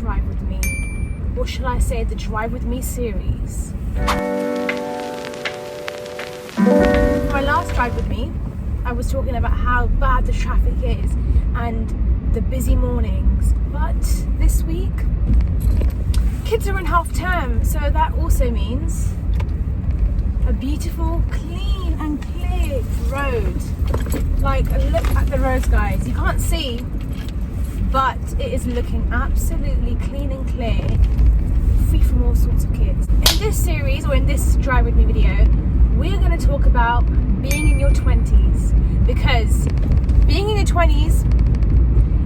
Drive With Me, or shall I say the Drive With Me series. My last Drive With Me, I was talking about how bad the traffic is and the busy mornings, but this week kids are in half term, so that also means a beautiful, clean and clear road. Like, look at the roads, guys. You can't see, but it is looking absolutely clean and clear, free from all sorts of kids. In this series, or in this Drive With Me video, we're going to talk about being in your 20s, because being in your 20s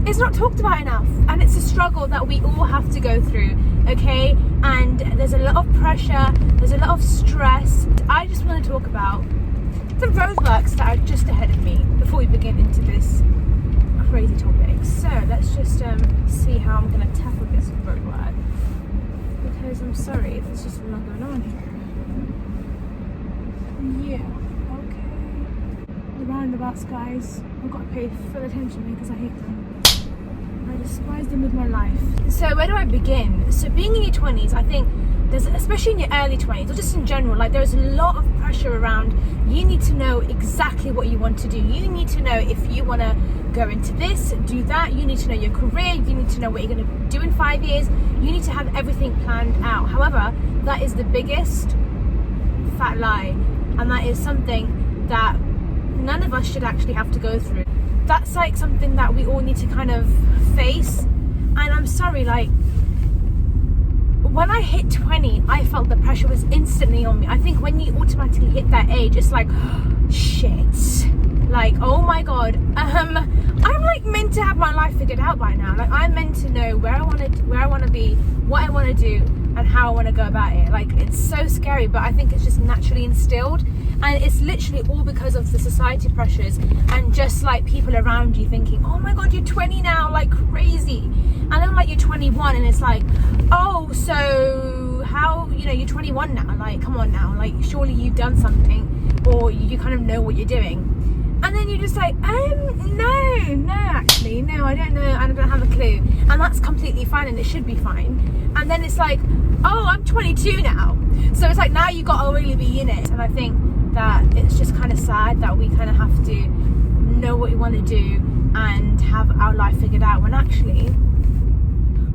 is not talked about enough, and it's a struggle that we all have to go through, okay? And there's a lot of pressure, there's a lot of stress. I just want to talk about the roadworks that are just ahead of me before we begin into this crazy topic. So let's just see how I'm going to tackle this roadwork, because I'm sorry, there's just a lot going on here. Yeah, okay. The roundabouts, guys, I've got to pay full attention because I hate them. I despise them with my life. So where do I begin? So being in your 20s, I think there's, especially in your early 20s, or just in general, like there's a lot of pressure around. You need to know exactly what you want to do. You need to know if you want to go into this, do that. You need to know your career. You need to know what you're going to do in 5 years. You need to have everything planned out. However, that is the biggest fat lie, and that is something that none of us should actually have to go through. That's like something that we all need to kind of face. And I'm sorry, like, when I hit 20, I felt the pressure was instantly on me. I think when you automatically hit that age, it's like, shit, like, oh my god, I'm like meant to have my life figured out by now. Like, I'm meant to know where I want to be, what I want to do, and how I want to go about it. Like, it's so scary, but I think it's just naturally instilled, and it's literally all because of the society pressures and just like people around you thinking, oh my god, you're 20 now, like crazy. And then like you're 21 and it's like, oh, so how, you know, you're 21 now, like come on now, like surely you've done something, or you kind of know what you're doing. And then you're just like, no, actually, no, I don't know, I don't have a clue. And that's completely fine, and it should be fine. And then it's like, oh, I'm 22 now. So it's like, now you got to really be in it. And I think that it's just kind of sad that we kind of have to know what we want to do and have our life figured out, when actually,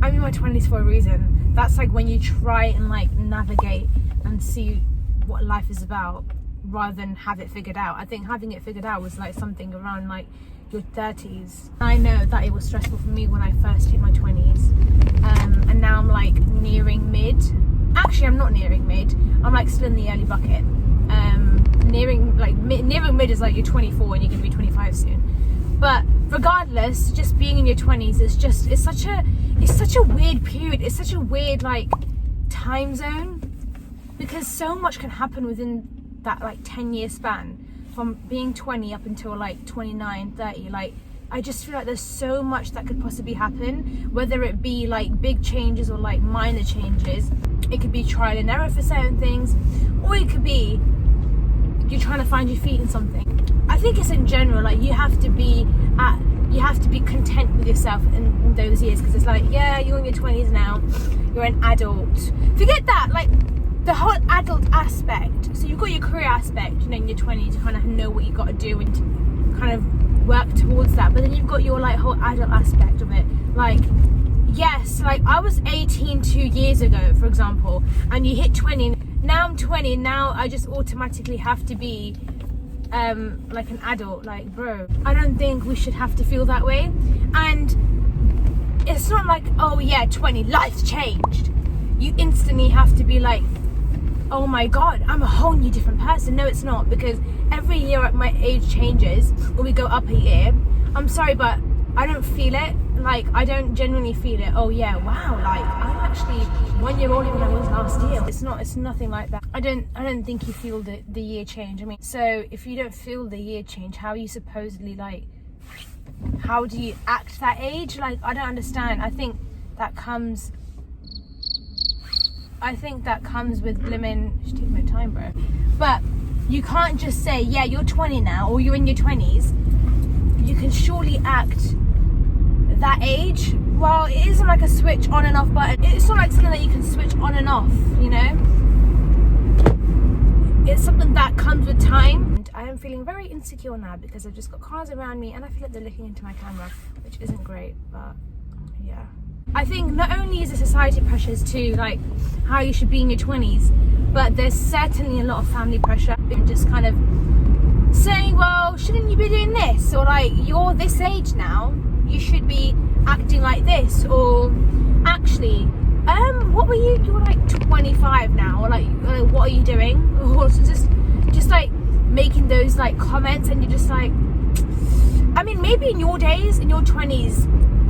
I'm in my 20s for a reason. That's like when you try and like navigate and see what life is about, rather than have it figured out. I think having it figured out was like something around like your 30s. I know that it was stressful for me when I first hit my 20s, and now I'm like nearing mid. Actually, I'm not nearing mid, I'm like still in the early bucket. Nearing mid is like you're 24 and you're gonna be 25 soon. But regardless, just being in your 20s is just, it's such a weird period. It's such a weird like time zone, because so much can happen within that like 10-year span, from being 20 up until like 29, 30. Like, I just feel like there's so much that could possibly happen, whether it be like big changes or like minor changes. It could be trial and error for certain things, or it could be you're trying to find your feet in something. I think it's in general, like you have to be content with yourself in those years, because it's like, yeah, you're in your 20s now, you're an adult. Forget that, like the whole adult aspect. So you've got your career aspect, you know, in your 20s, you kind of know what you got to do and to kind of work towards that. But then you've got your like whole adult aspect of it. Like, yes, like I was 18 2 years ago, for example, and you hit 20. Now I'm 20. Now I just automatically have to be like an adult. Like, bro, I don't think we should have to feel that way. And it's not like, oh yeah, 20, life's changed. You instantly have to be like, oh my god, I'm a whole new different person. No, it's not, because every year my age changes, or we go up a year. I'm sorry, but I don't feel it. Like, I don't genuinely feel it. Oh yeah, wow, like I'm actually 1 year older than I was last year. It's nothing like that. I don't think you feel the year change. I mean, so if you don't feel the year change, how are you supposedly like, how do you act that age? Like, I don't understand. I think that comes with blimmin', just take my time, bro. But you can't just say, yeah, you're 20 now, or you're in your 20s. You can surely act that age well, it isn't like a switch on and off button. It's not like something that you can switch on and off, you know? It's something that comes with time. And I am feeling very insecure now because I've just got cars around me and I feel like they're looking into my camera, which isn't great, but yeah. I think not only is the society pressures to like how you should be in your 20s, but there's certainly a lot of family pressure and just kind of saying, well, shouldn't you be doing this? Or like, you're this age now, you should be acting like this. Or actually, what were you were like 25 now, or like what are you doing? Or so just like making those like comments, and you're just like, I mean, maybe in your days, in your 20s,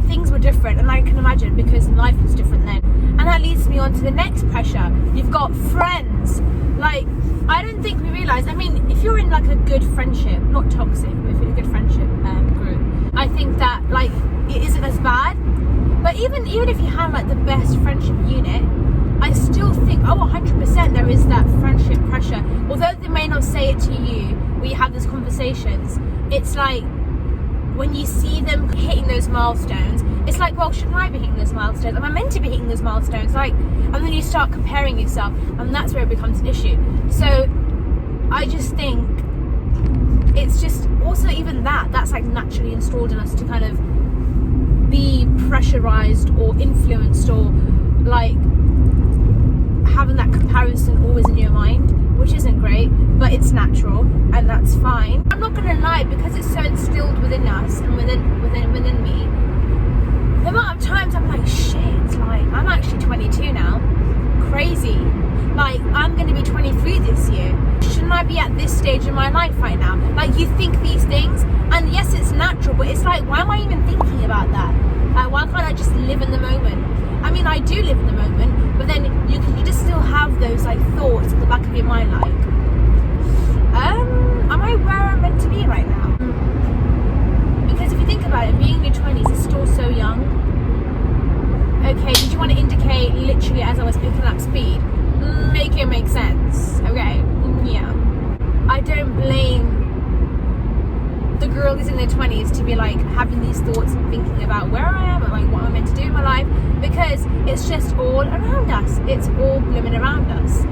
things were different, and I can imagine because life was different then. And that leads me on to the next pressure. You've got friends. Like, I don't think we realise, I mean, if you're in like a good friendship, not toxic, but if you're in a good friendship group, I think that like it isn't as bad. But even if you have like the best friendship unit, I still think, 100% there is that friendship pressure. Although they may not say it to you when you have these conversations, it's like when you see them hitting those milestones, it's like, well, shouldn't I be hitting those milestones? Am I meant to be hitting those milestones? Like, and then you start comparing yourself, and that's where it becomes an issue. So I just think it's just also even that's like naturally installed in us to kind of be pressurized or influenced, or like having that comparison always in your mind, which isn't great, but it's natural and that's fine. I'm not gonna lie, because it's so instilled within us and within me, the amount of times I'm like, shit, like I'm actually 22 now, crazy, like I'm gonna be 23 this year, shouldn't I be at this stage in my life right now? Like, you think these things, and yes, it's natural, but it's like, why am I even thinking about that? Why can't I just live in the moment? I mean, I do live in the moment, but then you just still have those like thoughts in the back of your mind, like, am I where I'm meant to be right now? Because if you think about it, being in your 20s is still so young. Okay, did you want to indicate literally as I was picking up speed? Make it make sense, okay? Yeah. I don't blame the girl who's in their 20s to be like having these thoughts and thinking about where I am and like what I'm meant to do in my life, because it's just all around us. It's all blooming around us.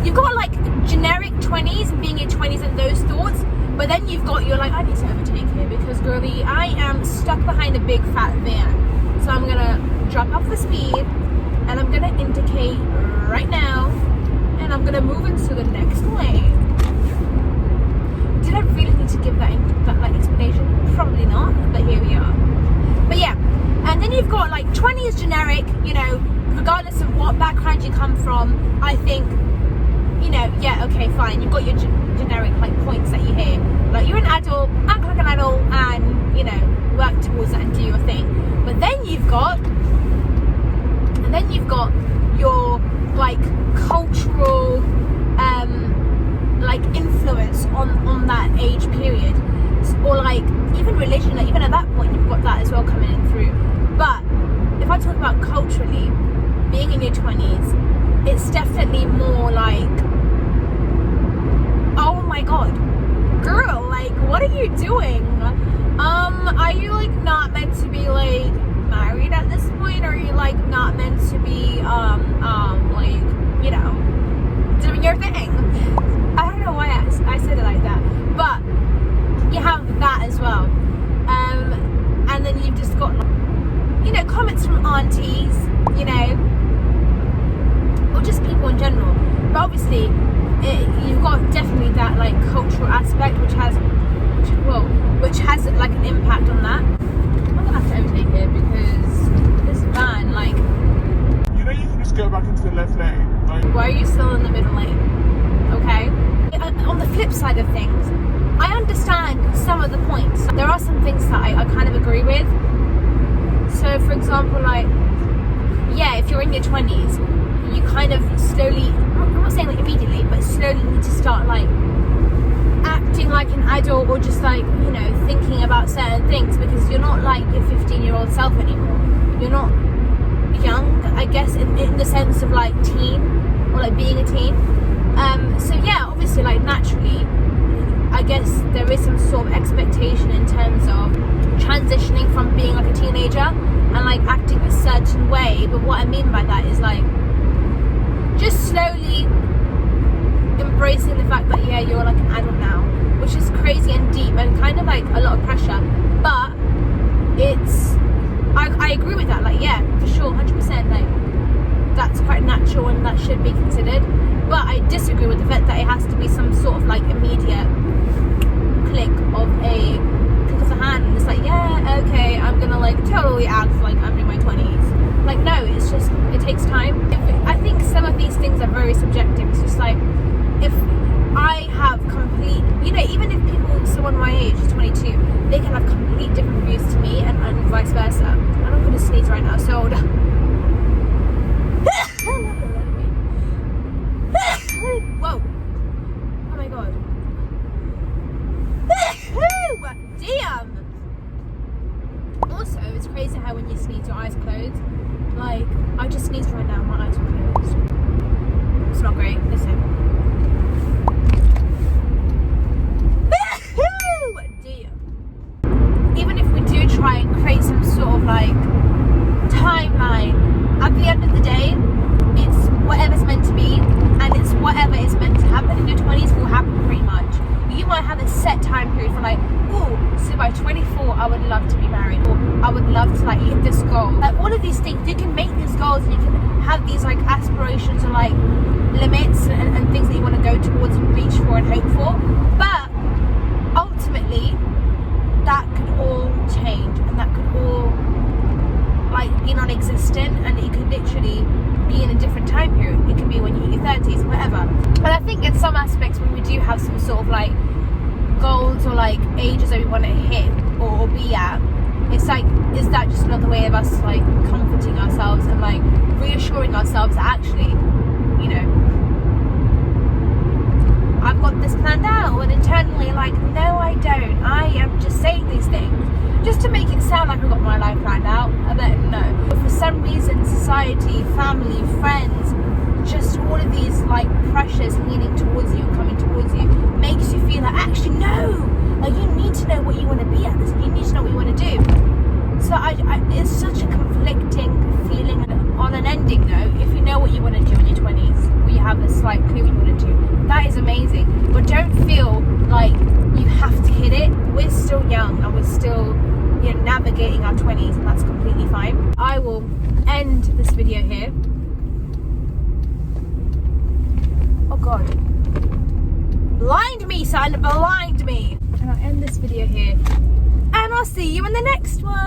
You've got like generic 20s and being in 20s and those thoughts, but then you've got, you're like, I need to overtake here because girly, I am stuck behind a big fat van. So I'm gonna drop off the speed and I'm gonna indicate right now and I'm gonna move into the next lane. Did I really need to give that like explanation? Probably not, but here we are. But yeah, and then you've got like 20 is generic, you know, regardless of what background you come from. I think, you know, yeah, okay, fine, you've got your generic like points that you hear, like you're an adult, act like an adult, and you know, work towards that and do your thing. But then you've got your like cultural like influence on that age period, or like even religion, like even at that point you've got that as well coming in through. But if I talk about culturally, being in your 20s, it's definitely more like, oh my god, girl, like what are you doing? Are you like not meant to be like married at this point? Or are you like not meant to be like, you know, doing your thing? I don't know why I said it like that, but you have that as well. And then you've just got, you know, comments from aunties, you know, or just people in general. But obviously, you've got definitely that like cultural aspect, which has like an impact on that. I'm gonna have to overtake here because this van, like, you know, you can just go back into the left lane. Like, why are you still in the middle lane? Okay. On the flip side of things, I understand some of the points. There are some things that I kind of agree with. So for example, like, yeah, if you're in your 20s, you kind of slowly, I'm not saying like immediately, but slowly need to start like acting like an adult, or just like, you know, thinking about certain things, because you're not like your 15-year-old self anymore. You're not young, I guess, in the sense of like teen, or like being a teen. So yeah, obviously, like naturally, I guess there is some sort of expectation in terms of transitioning from being like a teenager and like acting but what I mean by that is like just slowly embracing the fact that yeah, you're like an adult now, which is crazy and deep and kind of like a lot of pressure, but it's I agree with that, like yeah, for sure, 100%, like that's quite natural and that should be considered, but I disagree with the fact that it has to be some sort of like immediate click of the hand and it's like yeah, okay, I'm gonna like totally act like I'm in my 20s. Like no, it's just, it takes time. I think some of these things are very subjective. It's just like, if I have complete, you know, even if someone my age is 22, they can have complete different views to me and vice versa. And I'm gonna sneeze right now, so whoa, oh my god. Damn. Also, it's crazy how when you sneeze your eyes closed. Like, I just sneezed right now, my eyes were closed. It's not great, listen. Dear. Even if we do try and create some sort of like timeline, at the end of the day, it's whatever's meant to be, and it's whatever is meant to happen in your 20s will happen pretty much. You might have a set time period for like, oh, so by 24 I would love to be married, or I would love to like hit this goal. Like all of these things, you can make these goals and you can have these like aspirations or like limits and things that you want to go towards and reach for and hope for, but ultimately that could all change and that could all like be non-existent, and it could literally be in a different time period. It could be when you hit your 30s, whatever. And I think in some aspects when we do have some sort of like goals or like ages that we want to hit or be at, it's like, is that just another way of us like comforting ourselves and like reassuring ourselves that actually, you know, I've got this planned out, and internally like, no I don't, I am just saying these things just to make it sound like I've got my life planned out. I don't know, but for some reason society, family, friends, just all of these like pressures leaning towards you, coming towards you, makes you feel like actually no, like you need to know what you want to be at this, you need to know what you want to do. So it's such a conflicting feeling. On an ending though, if you know what you want to do in your 20s, or you have a slight clue what you want to do, that is amazing, but don't feel like you have to hit it. We're still young and we're still, you know, navigating our 20s, and that's completely fine. I will end this video here. Oh god, blind me son, blind me. And I'll end this video here, and I'll see you in the next one.